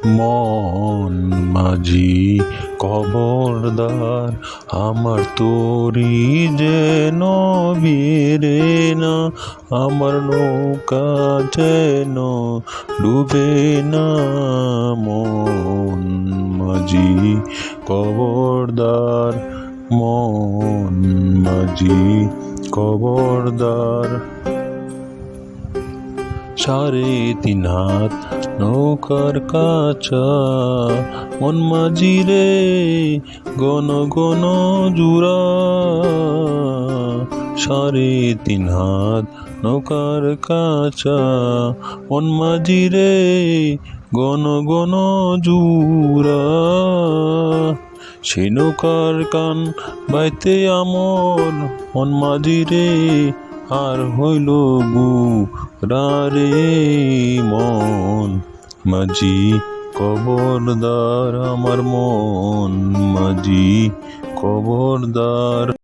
মন মাঝি খবরদার, আমার তোরি যেন ভিড়ে না, আমার নৌকা যেন ডুবে না। মন মাঝি খবরদার, মন মাঝি খবরদার। 3.5 হাত নৌকার কাছা, মন মাঝি রে গণ গণ জুড়া। 3.5 হাত নৌকার কাছা, মন মাঝি রে গণ গণ জুড়া। সে নৌকার কান বাইতে আমর মন মাঝি রে আর হইল গুড়া রে। মন মাঝি খবরদার, আমার মন মাঝি খবরদার।